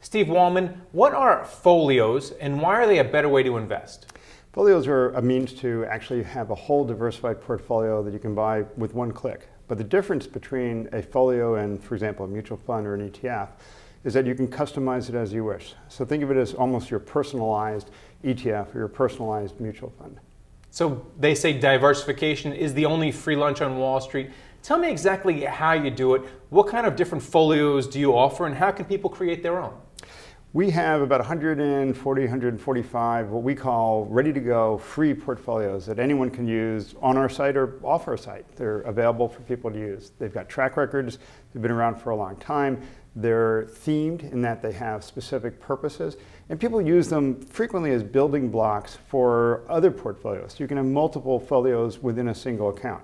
Steve Wallman, what are folios and why are they a better way to invest? Folios are a means to actually have a whole diversified portfolio that you can buy with one click. But the difference between a folio and, for example, a mutual fund or an ETF is that you can customize it as you wish. So think of it as almost your personalized ETF or your personalized mutual fund. So they say diversification is the only free lunch on Wall Street. Tell me exactly how you do it. What kind of different folios do you offer and how can people create their own? We have about 140, 145 what we call ready-to-go free portfolios that anyone can use on our site or off our site. They're available for people to use. They've got track records. They've been around for a long time. They're themed in that they have specific purposes. And people use them frequently as building blocks for other portfolios. You can have multiple folios within a single account.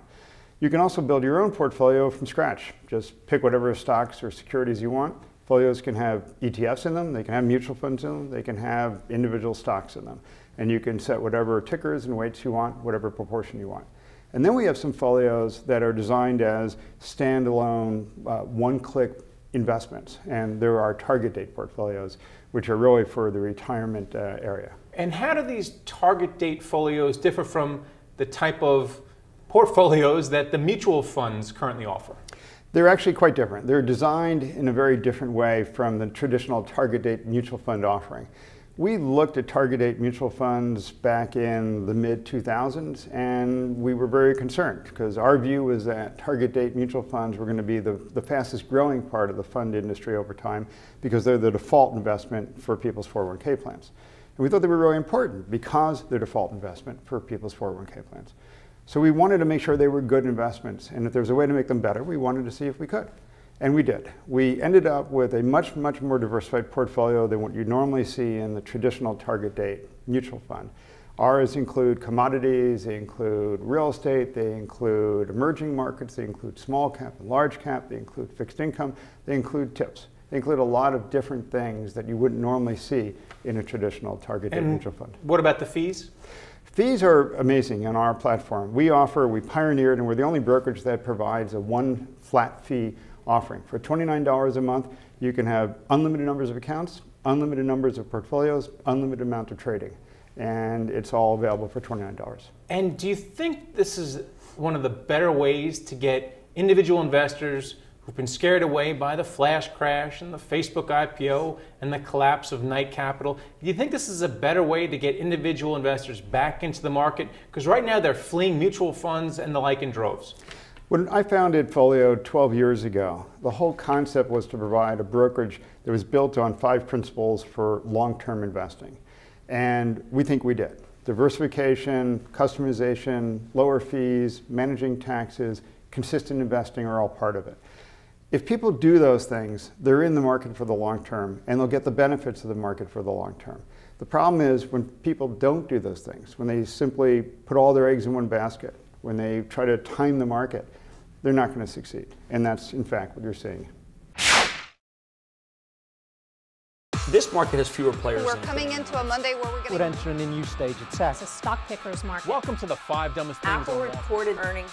You can also build your own portfolio from scratch. Just pick whatever stocks or securities you want. Folios can have ETFs in them, they can have mutual funds in them, they can have individual stocks in them. And you can set whatever tickers and weights you want, whatever proportion you want. And then we have some folios that are designed as standalone, one-click investments. And there are target date portfolios, which are really for the retirement area. And how do these target date folios differ from the type of portfolios that the mutual funds currently offer? They're actually quite different. They're designed in a very different way from the traditional target date mutual fund offering. We looked at target date mutual funds back in the mid-2000s and we were very concerned because our view was that target date mutual funds were going to be the fastest growing part of the fund industry over time because they're the default investment for people's 401k plans. And we thought they were really important because they're default investment for people's 401k plans. So we wanted to make sure they were good investments, and if there was a way to make them better, we wanted to see if we could. And we did. We ended up with a much, much more diversified portfolio than what you normally see in the traditional target date mutual fund. Ours include commodities, they include real estate, they include emerging markets, they include small cap and large cap, they include fixed income, they include tips. They include a lot of different things that you wouldn't normally see in a traditional target date mutual fund. What about the fees? Fees are amazing on our platform. We pioneered, and we're the only brokerage that provides a one flat fee offering. For $29 a month, you can have unlimited numbers of accounts, unlimited numbers of portfolios, unlimited amount of trading. And it's all available for $29. And do you think this is one of the better ways to get individual investors who've been scared away by the flash crash and the Facebook IPO and the collapse of Knight Capital? Do you think this is a better way to get individual investors back into the market? Because right now they're fleeing mutual funds and the like in droves. When I founded Folio 12 years ago, the whole concept was to provide a brokerage that was built on 5 principles for long-term investing. And we think we did. Diversification, customization, lower fees, managing taxes, consistent investing are all part of it. If people do those things, they're in the market for the long term and they'll get the benefits of the market for the long term. The problem is when people don't do those things, when they simply put all their eggs in one basket, when they try to time the market, they're not going to succeed. And that's in fact what you're seeing. This market has fewer players. We're coming into a Monday where we're would enter in a new stage of tech. It's a stock picker's market. Welcome to the 5 dumbest things. Apple reported earnings.